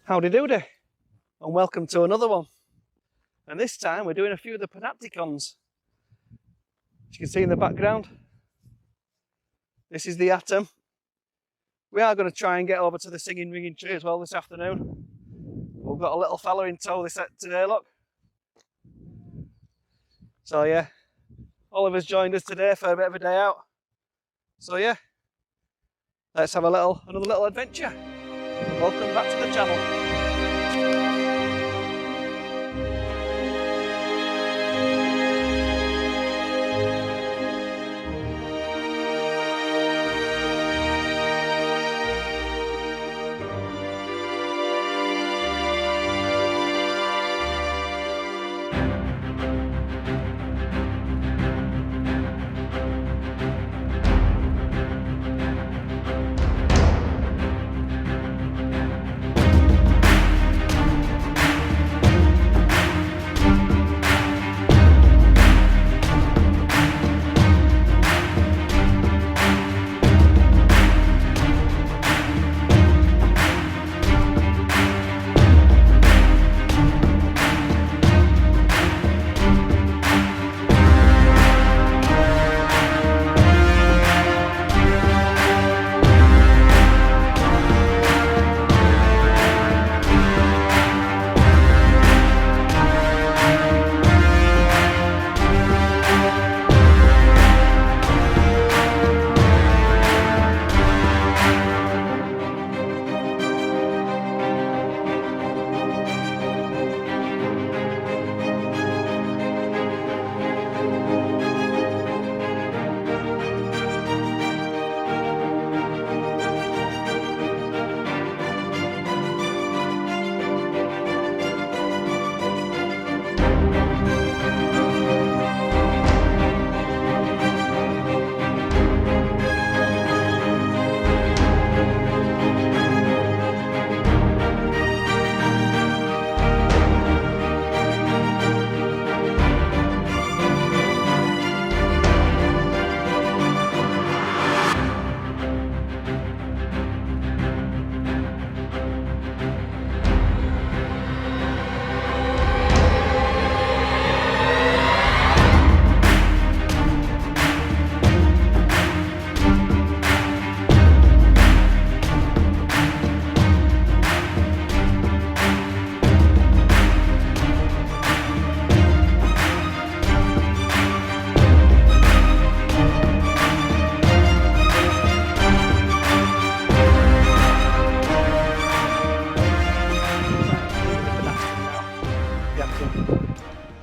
Howdy Doody, and welcome to another one. And this time we're doing a few of the Panapticons. As you can see in the background, this is the atom. We are going to try and get over to the singing ringing tree as well this afternoon. We've got a little fella in tow today, look. So yeah, Oliver's joined us today for a bit of a day out. So yeah, let's have another little adventure. Welcome back to the channel.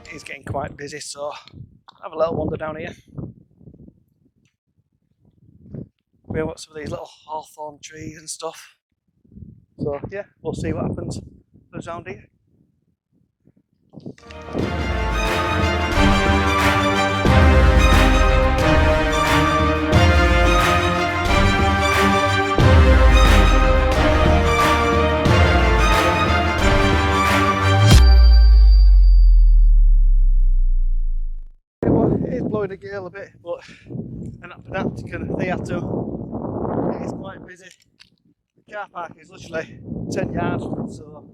It's getting quite busy, so have a little wander down here. We've got some of these little hawthorn trees and stuff. So yeah, we'll see what happens around here. It is blowing a gale a bit, but an Panapticon, the atom, it is quite busy. The car park is literally 10 yards from it, so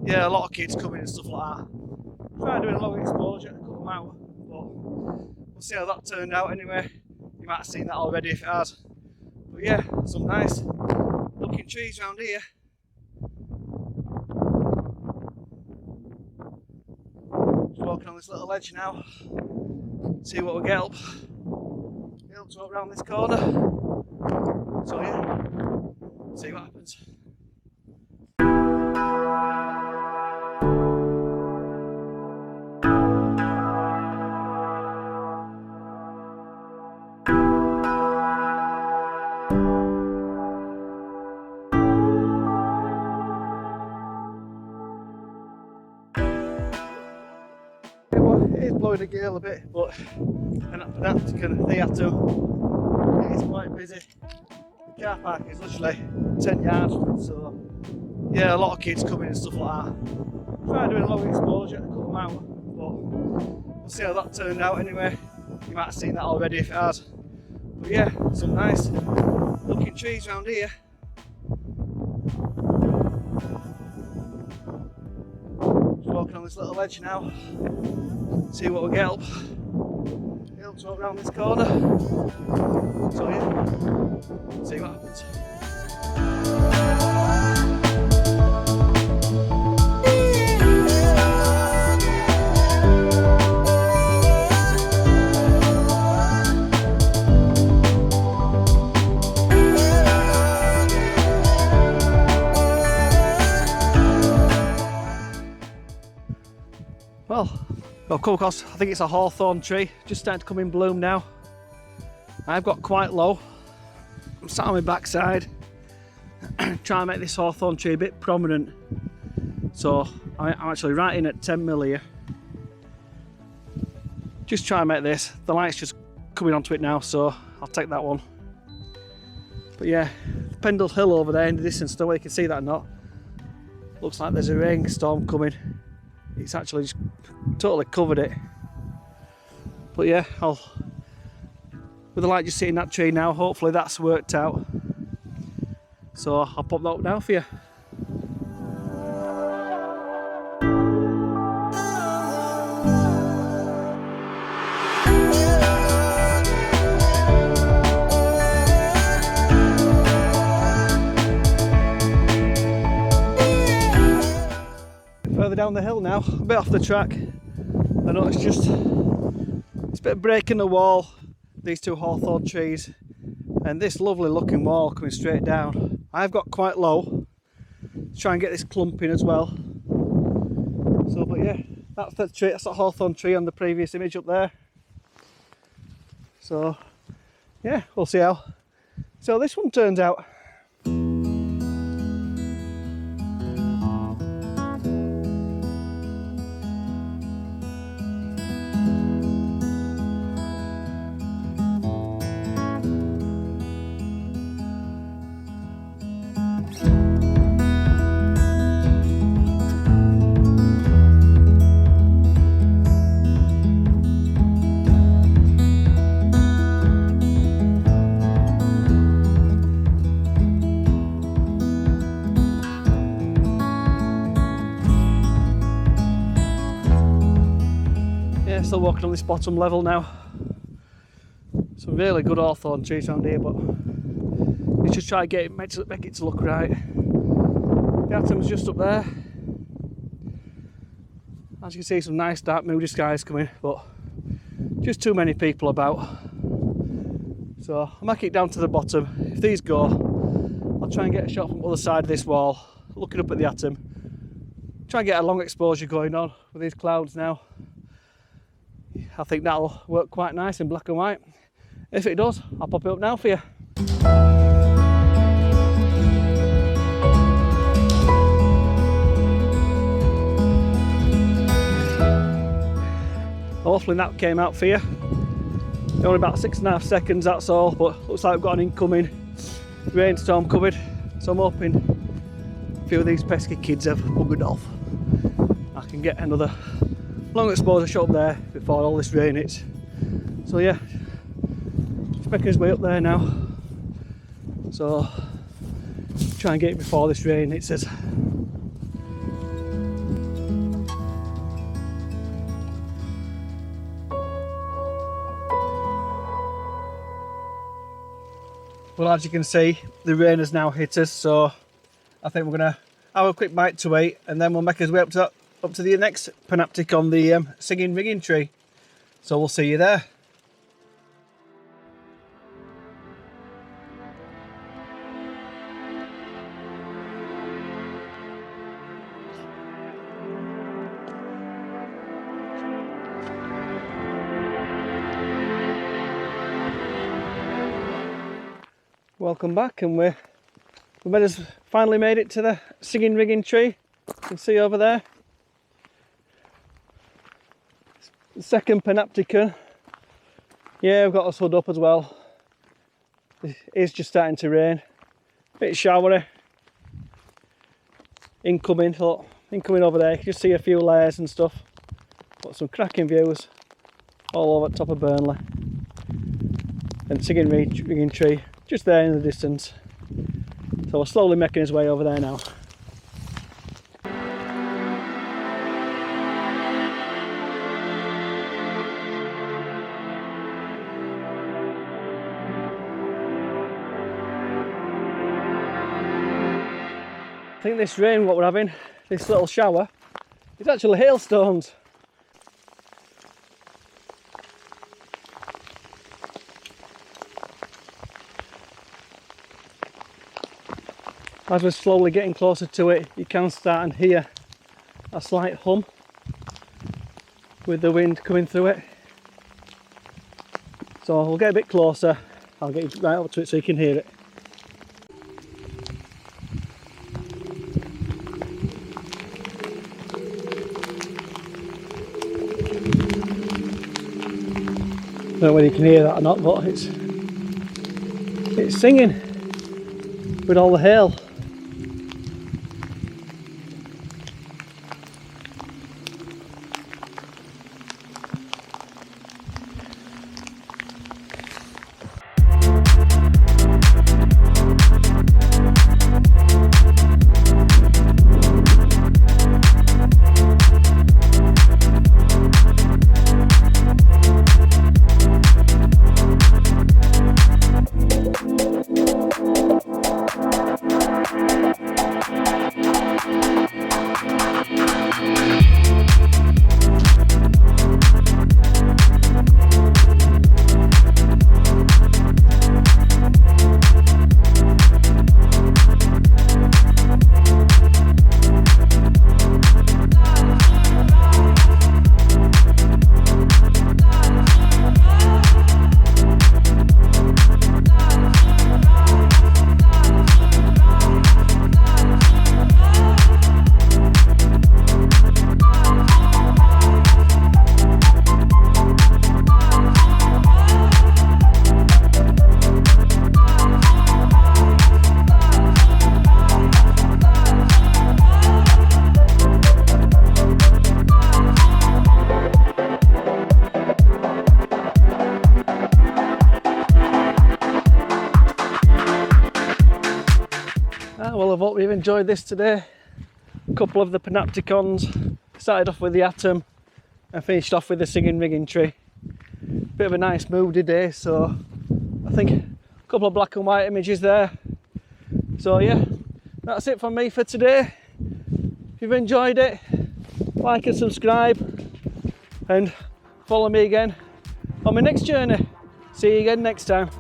yeah, a lot of kids coming and stuff like that. Try doing a low exposure to cut them out, but we'll see how that turned out anyway. You might have seen that already if it has. But yeah, some nice looking trees around here. Just walking on this little ledge now. See what we get up. Get up to walk around this corner. So yeah, see what happens. It is blowing a gale a bit, but an Panapticon, the atom, it is quite busy. The car park is literally 10 yards from it, so yeah, a lot of kids coming and stuff like that. Try doing a low exposure to cut them out, but we'll see how that turned out anyway. You might have seen that already if it has. But yeah, some nice looking trees around here. this little ledge now. See what we get up. It'll talk around this corner. So yeah, see what happens. Well, I've come across, I think it's a hawthorn tree, just starting to come in bloom now. I've got quite low. I'm sat on my backside, trying to make this hawthorn tree a bit prominent. So I'm actually right in at 10mm here. Just try and make this. The light's just coming onto it now, so I'll take that one. But yeah, Pendle Hill over there in the distance, don't know whether you can see that or not. Looks like there's a rainstorm coming. It's actually just totally covered it. But yeah, with the light just sitting in that tree now, hopefully that's worked out. So I'll pop that up now for you. Further down the hill now, a bit off the track. I noticed it's a bit of break in the wall, these two hawthorn trees, and this lovely looking wall coming straight down. I've got quite low to try and get this clump in as well. So, but yeah, that's the tree, that's that hawthorn tree on the previous image up there. So yeah, we'll see how this one turns out. Still walking on this bottom level now. Some really good hawthorn trees around here, but let's just try to get it, make it to look right. The atom's just up there. As you can see, some nice dark moody skies coming, but just too many people about. So I'll make it down to the bottom. If these go, I'll try and get a shot from the other side of this wall, looking up at the atom. Try and get a long exposure going on with these clouds now. I think that'll work quite nice in black and white. If it does, I'll pop it up now for you. Hopefully that came out for you. Only about 6.5 seconds, that's all, but looks like we've got an incoming rainstorm covered. So I'm hoping a few of these pesky kids have buggered off. I can get another long exposure shot up there before all this rain hits. So yeah, just making his way up there now. So try and get it before this rain hits us. Well, as you can see, the rain has now hit us, so I think we're gonna have a quick bite to eat, and then we'll make our way up to the next Panapticon, the singing rigging tree. So we'll see you there. Welcome back, and we finally made it to the singing rigging tree. You can see over there. The second Panapticon. Yeah, we've got us hood up as well. It is just starting to rain. Bit showery. Incoming, look, incoming over there. You can just see a few layers and stuff. Got some cracking views all over the top of Burnley. And singing rigging tree just there in the distance. So we're slowly making his way over there now. I think this rain what we're having, this little shower, it's actually hailstones. As we're slowly getting closer to it, you can start and hear a slight hum with the wind coming through it. So we'll get a bit closer, I'll get you right up to it so you can hear it. I don't know whether you can hear that or not, but it's singing with all the hail. Well, I hope you've enjoyed this today. A couple of the Panapticons. Started off with the Atom and finished off with the Singing Rigging Tree. Bit of a nice moody day, so I think a couple of black and white images there. So yeah, that's it from me for today. If you've enjoyed it, like and subscribe and follow me again on my next journey. See you again next time.